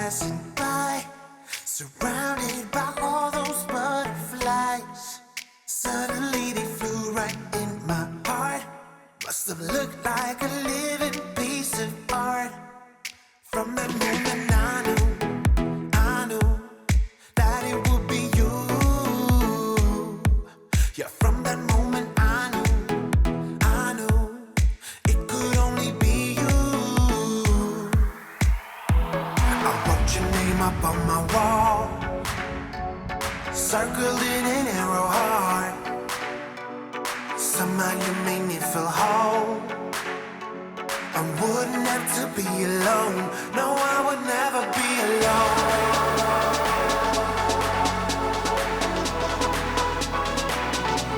passing by, surrounded by all those butterflies. Suddenly they flew right in my heart. Must have looked like a living piece of art. From that moment I knew that it would be you. Yeah, from that moment I knew it could only be you. I wrote your name up on my wall, circled in an arrow heart. Somehow you made me feel whole. I wouldn't have to be alone. No, I would never be alone.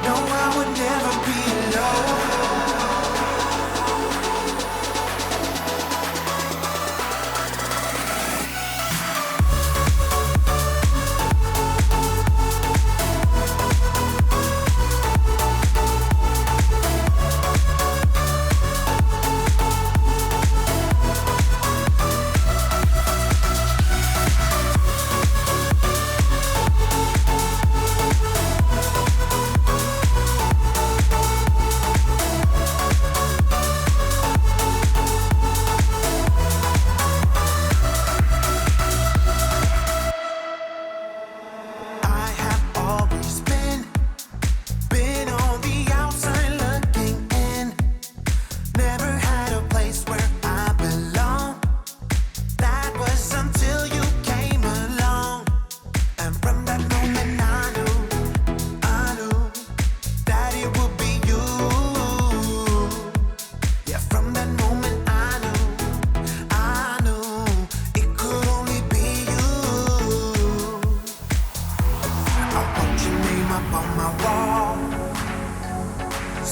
No, I would never be alone.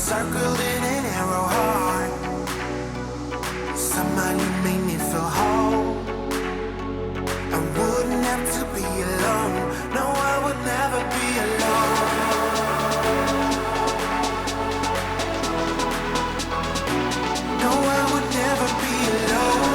Circled in an arrow heart. Somehow you made me feel whole. I wouldn't have to be alone. No, I would never be alone. No, I would never be alone.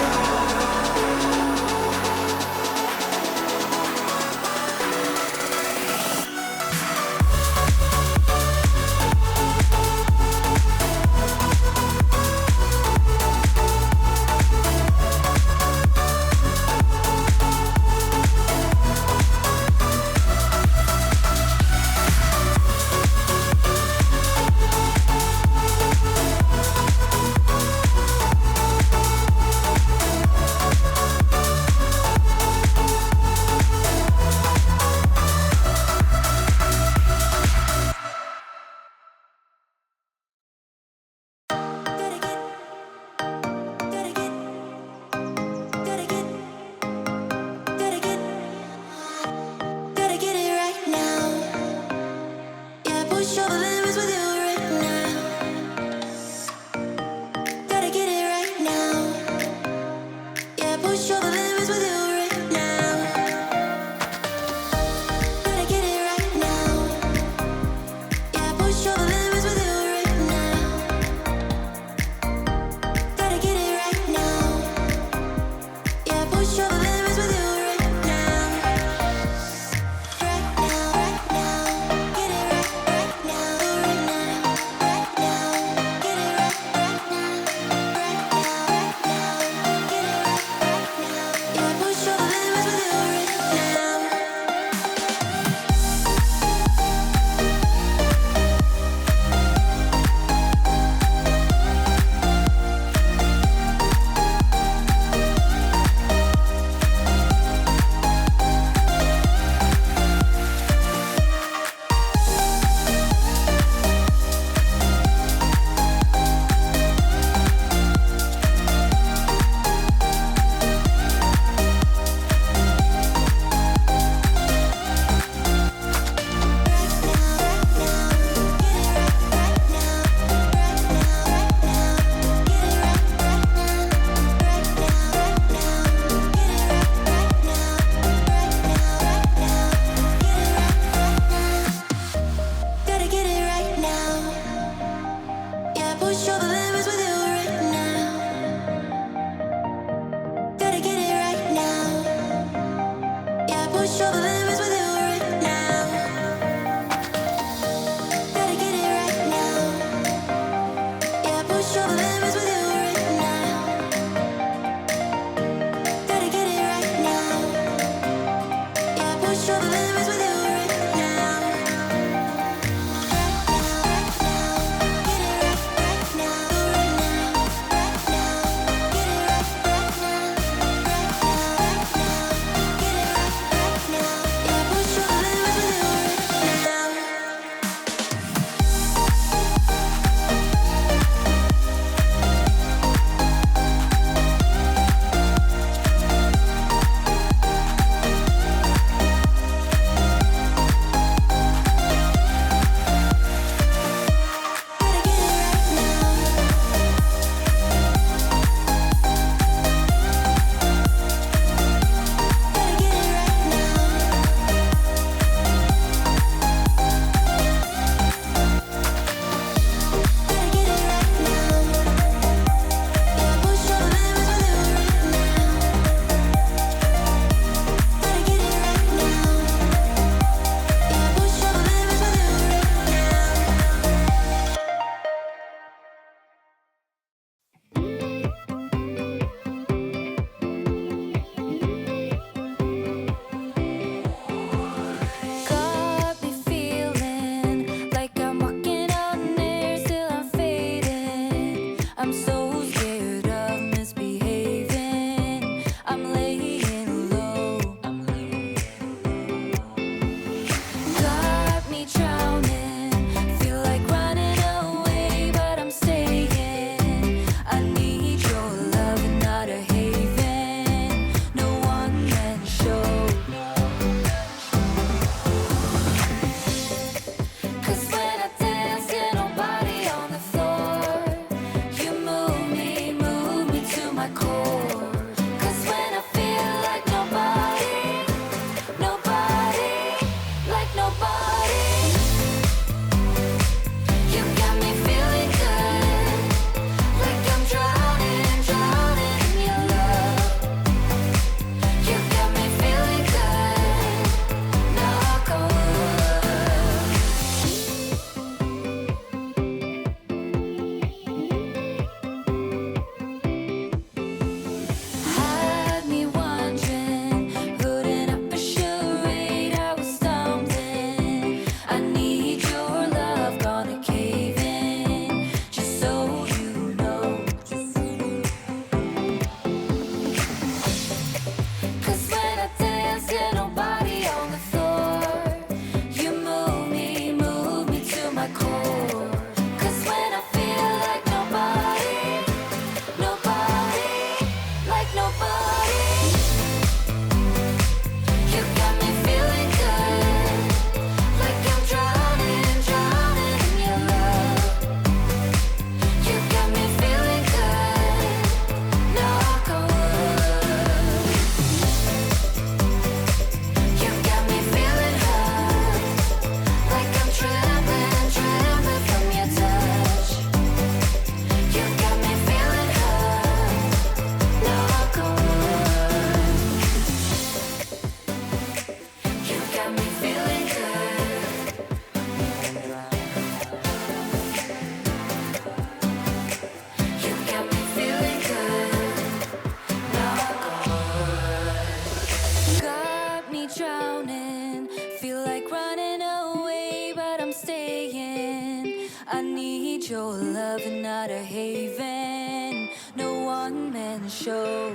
need your love and not a haven, no one-man show.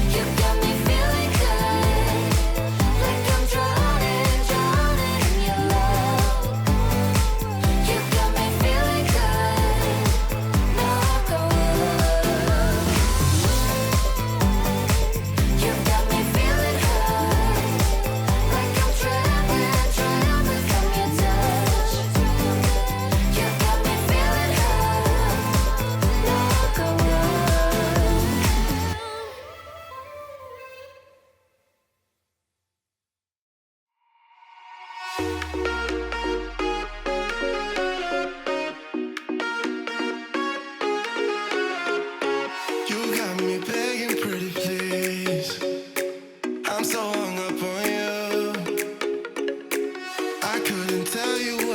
You got me feeling good, like I'm drowning, drowning in your love. You got me feeling good, knock on wood. You got me feeling hurt, like I'm trembling, trembling from your touch. You got me feeling hurt, knock on wood. You got me begging, pretty please. I'm so hung up on you. I couldn't tell you